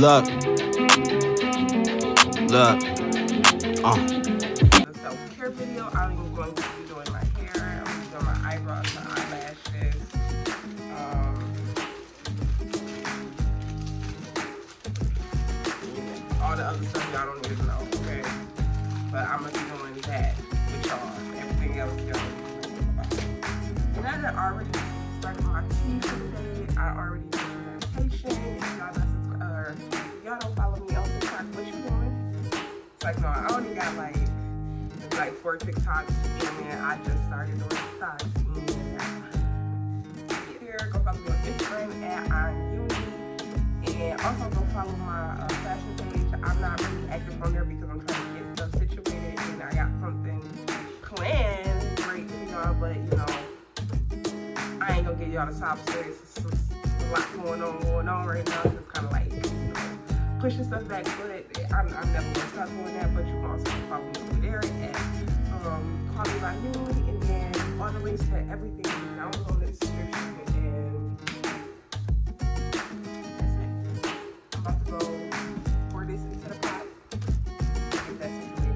Look. The self-care video, I'm going to be doing my hair, I'm doing my eyebrows, my eyelashes, all the other stuff y'all don't even know, okay? But I'm going to be doing that with y'all. Everything else, y'all. And I had already started my tea for the day. I already did some meditation. If y'all don't follow me on TikTok, what you doing? It's like, no, I only got like 4 TikToks, and I just started doing TikToks. And get here, go follow me on Instagram at @I'mUni, and also go follow my fashion page. I'm not really active on there because I'm trying to get stuff situated, and I got something planned great for y'all, but you know, I ain't gonna get y'all the top stories. There's a lot going on right now. It's kind of like, you know, pushing stuff back, but I'm never gonna stop doing that. But you can also follow me over there at Call Me By You, and then all the links to everything down below in the description. And that's it. I'm about to go pour this into the pot. Get that situated.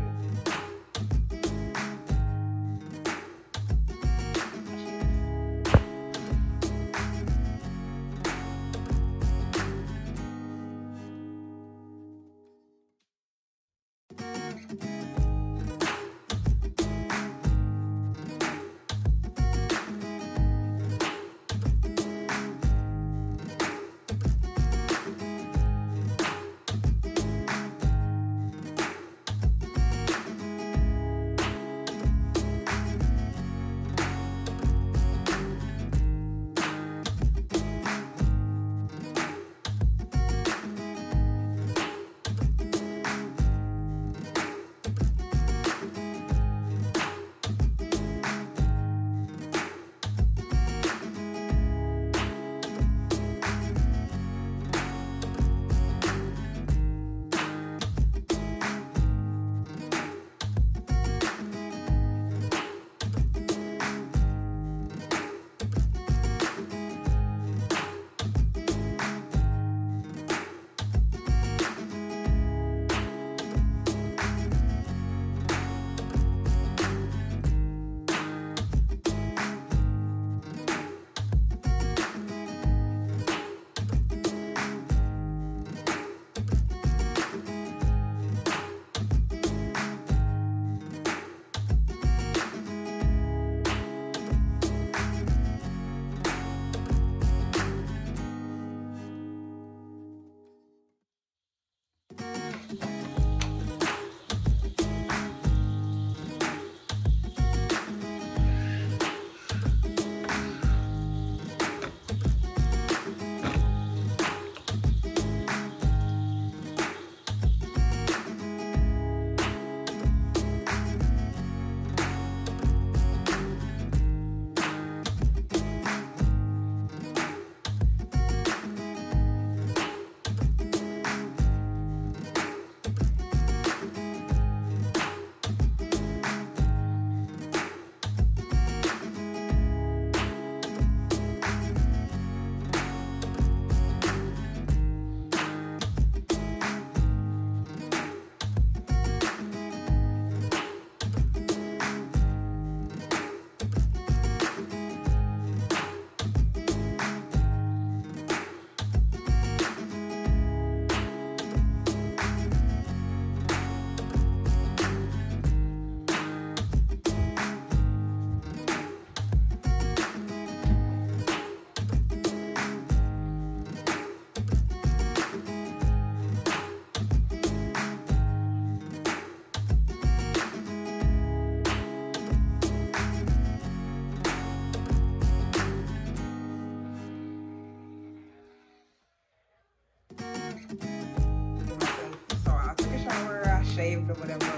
Shaved or whatever.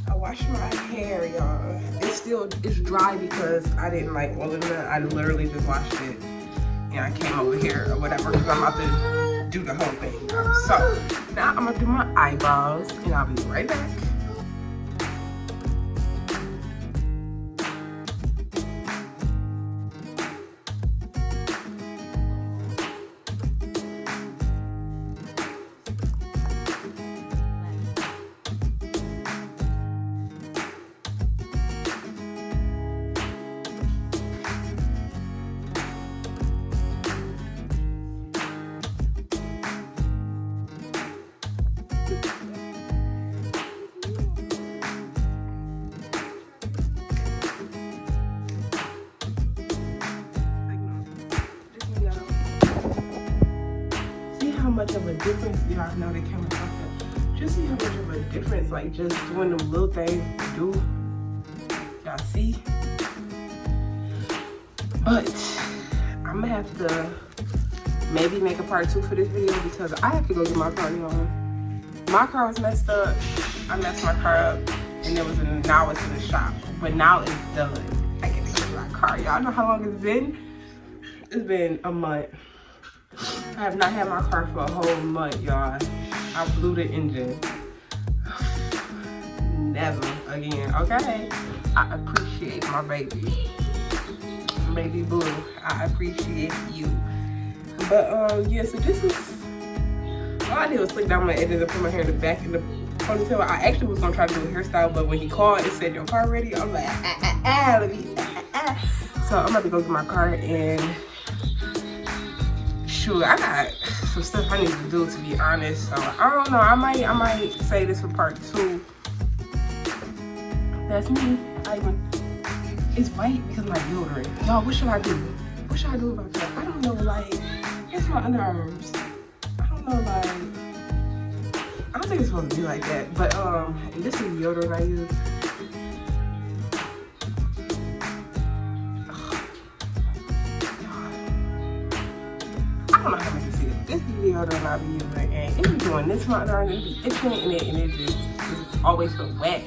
I washed my hair, y'all. It's dry because I didn't like oil it. I literally just washed it and I came over here or whatever because I'm about to do the whole thing. So now I'm gonna do my eyebrows and I'll be right back. much of a difference. Y'all know the camera like that. Just see how much of a difference, like just doing them little things do. Y'all see? But I'm gonna have to maybe make a part 2 for this video because I have to go get my car, y'all. My car was messed up. I messed my car up, and now it's in the shop. But now it's done. I get to get my car. Y'all know how long it's been? It's been a month. I have not had my car for a whole month, y'all. I blew the engine. Never again, okay? I appreciate my baby. Baby boo, I appreciate you. But yeah, so this is all I did was slick down my edges and put my hair in the back in the ponytail. I actually was gonna try to do a hairstyle, but when he called, it said your car ready. I'm like, let me, So I'm about to go get my car and shoot, I got some stuff I need to do, to be honest. So I don't know. I might say this for part 2. That's me. It's white because of my deodorant. Y'all, what should I do? What should I do about that? I don't know, like, it's my underarms. I don't know, like, I don't think it's supposed to be like that. But, this is deodorant I use. I don't know how much you see it. This is deodorant I be using, and it be doing this to my underarms, it be itching, and it just always feel wet.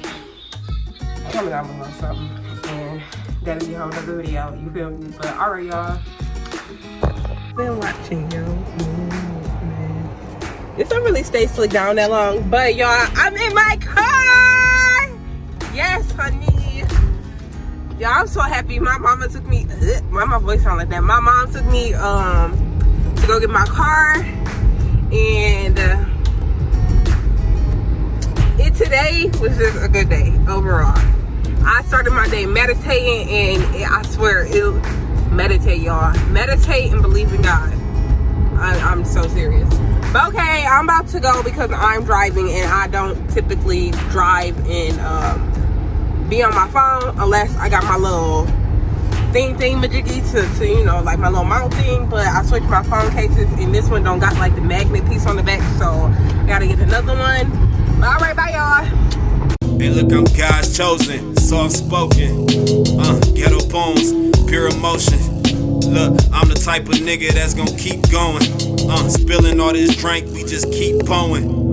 Comment down below something, and that'll be a whole other video, you feel me? But alright, y'all, been watching, y'all. This don't really stay slick down that long, but y'all, I'm in my car. Yes, honey. Y'all, I'm so happy. My mama took me, why my voice sound like that? My mom took me to go get my car, and today was just a good day overall. I started my day meditating, and I swear, meditate, y'all. Meditate and believe in God. I'm so serious. But okay, I'm about to go because I'm driving, and I don't typically drive and be on my phone unless I got my little thing-majiggy to you know, like my little mount thing. But I switched my phone cases, and this one don't got like the magnet piece on the back, so I gotta get another one. But all right, bye, y'all. Hey, look, I'm God's chosen, soft-spoken, ghetto poems, pure emotion. Look, I'm the type of nigga that's gonna keep going, spilling all this drink, we just keep pouring.